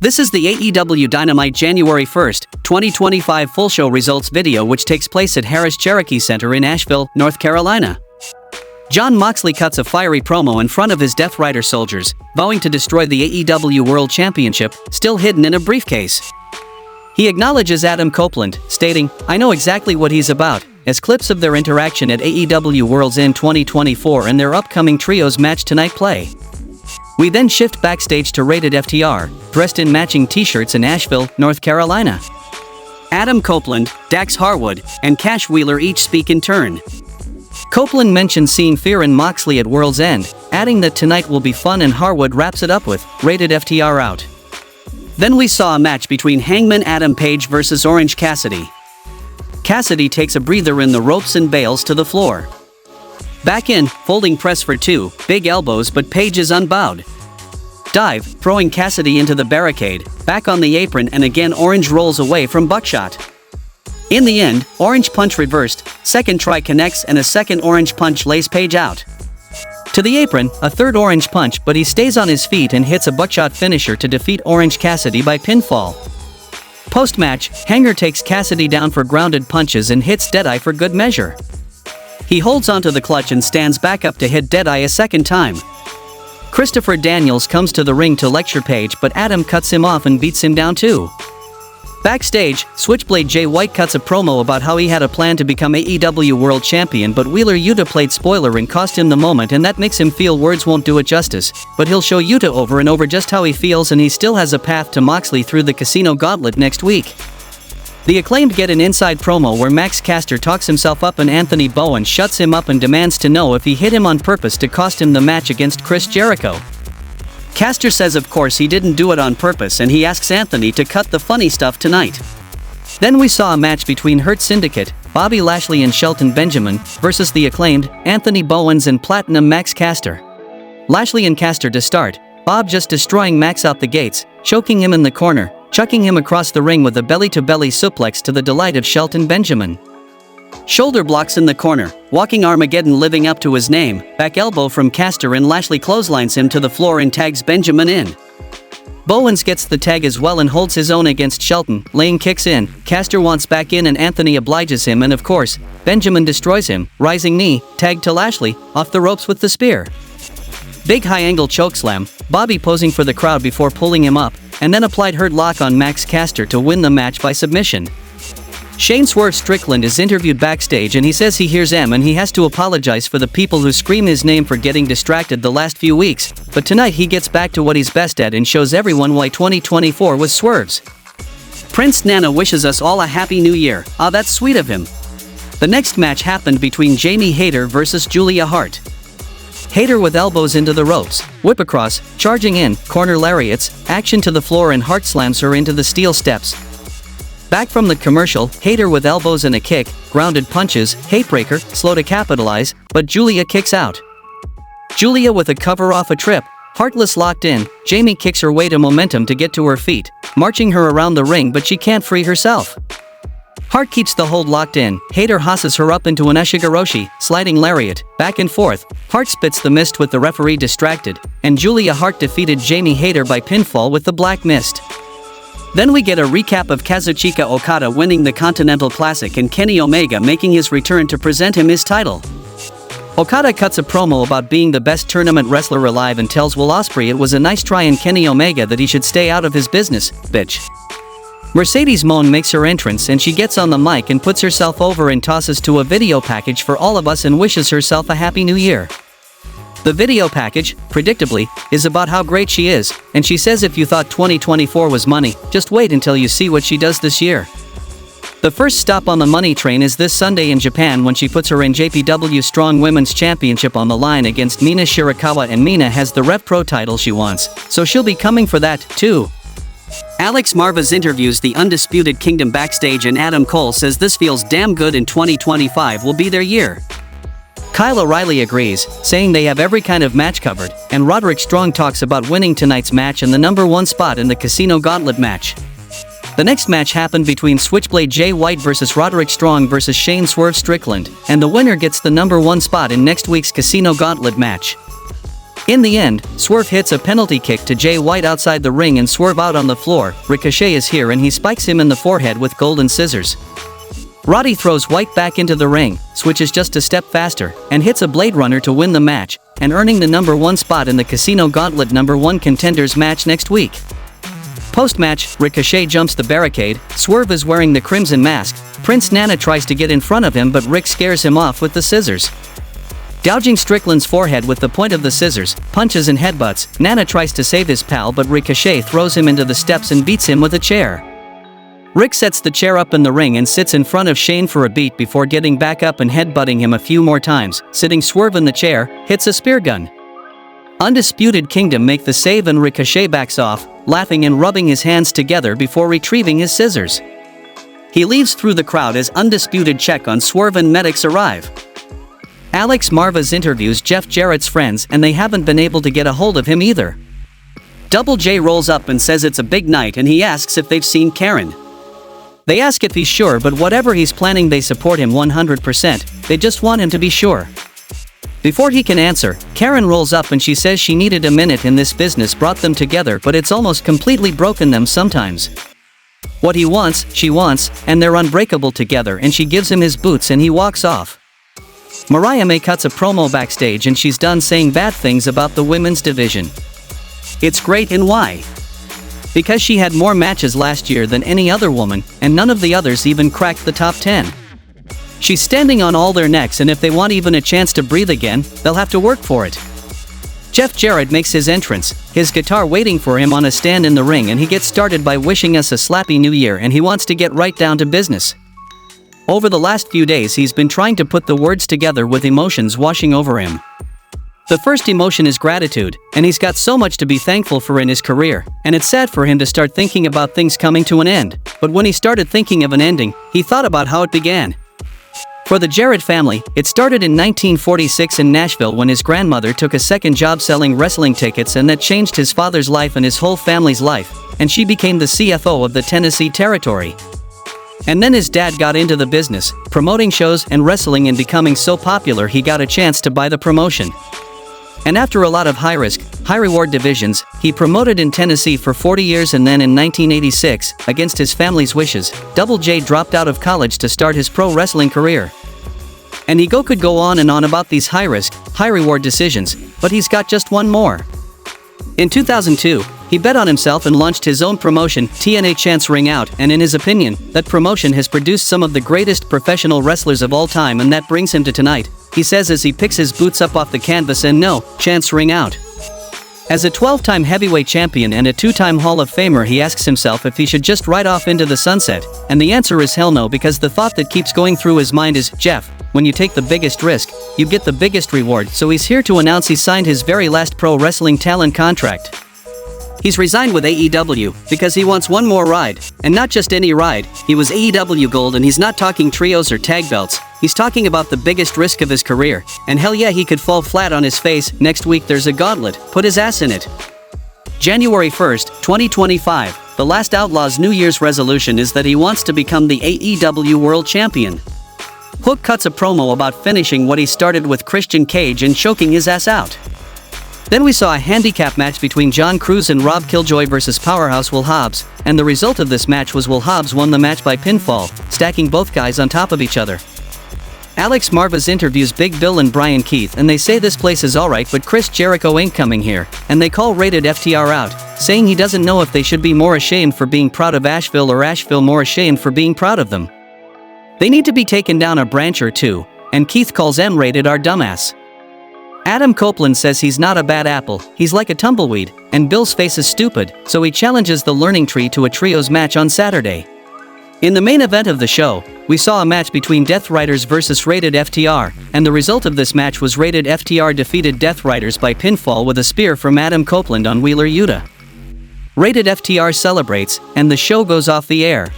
This is the AEW Dynamite January 1st, 2025 full show results video which takes place at Harrah's Cherokee Center in Asheville, North Carolina. Jon Moxley cuts a fiery promo in front of his Death Rider soldiers, vowing to destroy the AEW World Championship, still hidden in a briefcase. He acknowledges Adam Copeland, stating, "I know exactly what he's about," as clips of their interaction at AEW World's End 2024 and their upcoming Trios match tonight play. We then shift backstage to Rated-FTR, dressed in matching t-shirts in Asheville, North Carolina. Adam Copeland, Dax Harwood, and Cash Wheeler each speak in turn. Copeland mentions seeing Fear in Moxley at World's End, adding that tonight will be fun, and Harwood wraps it up with, "Rated-FTR out." Then we saw a match between Hangman Adam Page versus Orange Cassidy. Cassidy takes a breather in the ropes and bails to the floor. Back in, folding press for two, big elbows, but Page is unbowed. Dive, throwing Cassidy into the barricade, back on the apron, and again Orange rolls away from Buckshot. In the end, Orange punch reversed, second try connects, and a second Orange punch lays Page out. To the apron, a third Orange punch, but he stays on his feet and hits a Buckshot finisher to defeat Orange Cassidy by pinfall. Post-match, Hanger takes Cassidy down for grounded punches and hits Deadeye for good measure. He holds onto the clutch and stands back up to hit Deadeye a second time. Christopher Daniels comes to the ring to lecture Page, but Adam cuts him off and beats him down too. Backstage, Switchblade Jay White cuts a promo about how he had a plan to become AEW World Champion, but Wheeler Yuta played spoiler and cost him the moment, and that makes him feel words won't do it justice, but he'll show Yuta over and over just how he feels, and he still has a path to Moxley through the Casino Gauntlet next week. The Acclaimed get an inside promo where Max Caster talks himself up and Anthony Bowen shuts him up and demands to know if he hit him on purpose to cost him the match against Chris Jericho. Caster says of course he didn't do it on purpose, and he asks Anthony to cut the funny stuff tonight. Then we saw a match between Hart Syndicate, Bobby Lashley and Shelton Benjamin, versus the Acclaimed, Anthony Bowens and Platinum Max Caster. Lashley and Caster to start, Bob just destroying Max out the gates, choking him in the corner, chucking him across the ring with a belly-to-belly suplex to the delight of Shelton Benjamin. Shoulder blocks in the corner, walking Armageddon living up to his name, back elbow from Caster, and Lashley clotheslines him to the floor and tags Benjamin in. Bowens gets the tag as well and holds his own against Shelton, laying kicks in, Caster wants back in and Anthony obliges him, and of course, Benjamin destroys him, rising knee, tag to Lashley, off the ropes with the spear. Big high-angle chokeslam, Bobby posing for the crowd before pulling him up, and then applied Hurt Lock on Max Caster to win the match by submission. Shane Swerve Strickland is interviewed backstage and he says he hears M and he has to apologize for the people who scream his name for getting distracted the last few weeks, but tonight he gets back to what he's best at and shows everyone why 2024 was Swerve's. Prince Nana wishes us all a happy new year. Ah, that's sweet of him. The next match happened between Jamie Hayter versus Julia Hart. Hayter with elbows into the ropes, whip across, charging in, corner lariats, action to the floor, and Hart slams her into the steel steps. Back from the commercial, Hayter with elbows and a kick, grounded punches, hatebreaker, slow to capitalize, but Julia kicks out. Julia with a cover off a trip, Heartless locked in, Jamie kicks her way to momentum to get to her feet, marching her around the ring, but she can't free herself. Hart keeps the hold locked in, Hayter hosses her up into an Ushigoroshi, sliding lariat, back and forth, Hart spits the mist with the referee distracted, and Julia Hart defeated Jamie Hayter by pinfall with the Black Mist. Then we get a recap of Kazuchika Okada winning the Continental Classic and Kenny Omega making his return to present him his title. Okada cuts a promo about being the best tournament wrestler alive and tells Will Ospreay it was a nice try in Kenny Omega that he should stay out of his business, bitch. Mercedes Moné makes her entrance and she gets on the mic and puts herself over and tosses to a video package for all of us and wishes herself a happy new year. The video package, predictably, is about how great she is, and she says if you thought 2024 was money, just wait until you see what she does this year. The first stop on the money train is this Sunday in Japan when she puts her NJPW Strong Women's Championship on the line against Mina Shirakawa, and Mina has the Rev Pro title she wants, so she'll be coming for that, too. Alex Marvez interviews the Undisputed Kingdom backstage and Adam Cole says this feels damn good and 2025 will be their year. Kyle O'Reilly agrees, saying they have every kind of match covered, and Roderick Strong talks about winning tonight's match and the #1 spot in the Casino Gauntlet match. The next match happened between Switchblade Jay White versus Roderick Strong versus Shane Swerve Strickland, and the winner gets the #1 spot in next week's Casino Gauntlet match. In the end, Swerve hits a penalty kick to Jay White outside the ring and Swerve out on the floor. Ricochet is here and he spikes him in the forehead with golden scissors. Roddy throws White back into the ring, switches just a step faster, and hits a Blade Runner to win the match, and earning the #1 spot in the Casino Gauntlet #1 contenders match next week. Post-match, Ricochet jumps the barricade, Swerve is wearing the crimson mask, Prince Nana tries to get in front of him but Rick scares him off with the scissors. Gouging Strickland's forehead with the point of the scissors, punches and headbutts, Nana tries to save his pal but Ricochet throws him into the steps and beats him with a chair. Rick sets the chair up in the ring and sits in front of Shane for a beat before getting back up and headbutting him a few more times, sitting Swerve in the chair, hits a spear gun. Undisputed Kingdom make the save and Ricochet backs off, laughing and rubbing his hands together before retrieving his scissors. He leaves through the crowd as Undisputed check on Swerve and medics arrive. Alex Marvez interviews Jeff Jarrett's friends and they haven't been able to get a hold of him either. Double J rolls up and says it's a big night and he asks if they've seen Karen. They ask if he's sure but whatever he's planning they support him 100%, they just want him to be sure. Before he can answer, Karen rolls up and she says she needed a minute and this business brought them together but it's almost completely broken them sometimes. What he wants, she wants, and they're unbreakable together and she gives him his boots and he walks off. Mariah May cuts a promo backstage and she's done saying bad things about the women's division. It's great and why? Because she had more matches last year than any other woman, and none of the others even cracked the top 10. She's standing on all their necks and if they want even a chance to breathe again, they'll have to work for it. Jeff Jarrett makes his entrance, his guitar waiting for him on a stand in the ring and he gets started by wishing us a slappy new year and he wants to get right down to business. Over the last few days he's been trying to put the words together with emotions washing over him. The first emotion is gratitude, and he's got so much to be thankful for in his career, and it's sad for him to start thinking about things coming to an end, but when he started thinking of an ending, he thought about how it began. For the Jarrett family, it started in 1946 in Nashville when his grandmother took a second job selling wrestling tickets and that changed his father's life and his whole family's life, and she became the CFO of the Tennessee Territory. And then his dad got into the business, promoting shows and wrestling and becoming so popular he got a chance to buy the promotion. And after a lot of high-risk, high-reward divisions, he promoted in Tennessee for 40 years and then in 1986, against his family's wishes, Double J dropped out of college to start his pro wrestling career. And he could go on and on about these high-risk, high-reward decisions, but he's got just one more. In 2002, he bet on himself and launched his own promotion, TNA Chance Ring Out, and in his opinion, that promotion has produced some of the greatest professional wrestlers of all time and that brings him to tonight, he says as he picks his boots up off the canvas and no, Chance Ring Out. As a 12-time heavyweight champion and a 2-time Hall of Famer he asks himself if he should just ride off into the sunset, and the answer is hell no because the thought that keeps going through his mind is, Jeff, when you take the biggest risk, you get the biggest reward, so he's here to announce he signed his very last pro wrestling talent contract. He's resigned with AEW because he wants one more ride, and not just any ride, he was AEW Gold and he's not talking trios or tag belts, he's talking about the biggest risk of his career, and hell yeah he could fall flat on his face, next week there's a gauntlet, put his ass in it. January 1st, 2025, the Last Outlaw's New Year's resolution is that he wants to become the AEW World Champion. Hook cuts a promo about finishing what he started with Christian Cage and choking his ass out. Then we saw a handicap match between John Cruz and Rob Killjoy versus Powerhouse Will Hobbs, and the result of this match was Will Hobbs won the match by pinfall, stacking both guys on top of each other. Alex Marvez interviews Big Bill and Brian Keith and they say this place is alright but Chris Jericho ain't coming here, and they call Rated-FTR out, saying he doesn't know if they should be more ashamed for being proud of Asheville or Asheville more ashamed for being proud of them. They need to be taken down a branch or two, and Keith calls M-Rated our dumbass. Adam Copeland says he's not a bad apple, he's like a tumbleweed, and Bill's face is stupid, so he challenges the Learning Tree to a trios match on Saturday. In the main event of the show, we saw a match between Death Riders versus Rated-FTR, and the result of this match was Rated-FTR defeated Death Riders by pinfall with a spear from Adam Copeland on Wheeler Yuta. Rated-FTR celebrates, and the show goes off the air.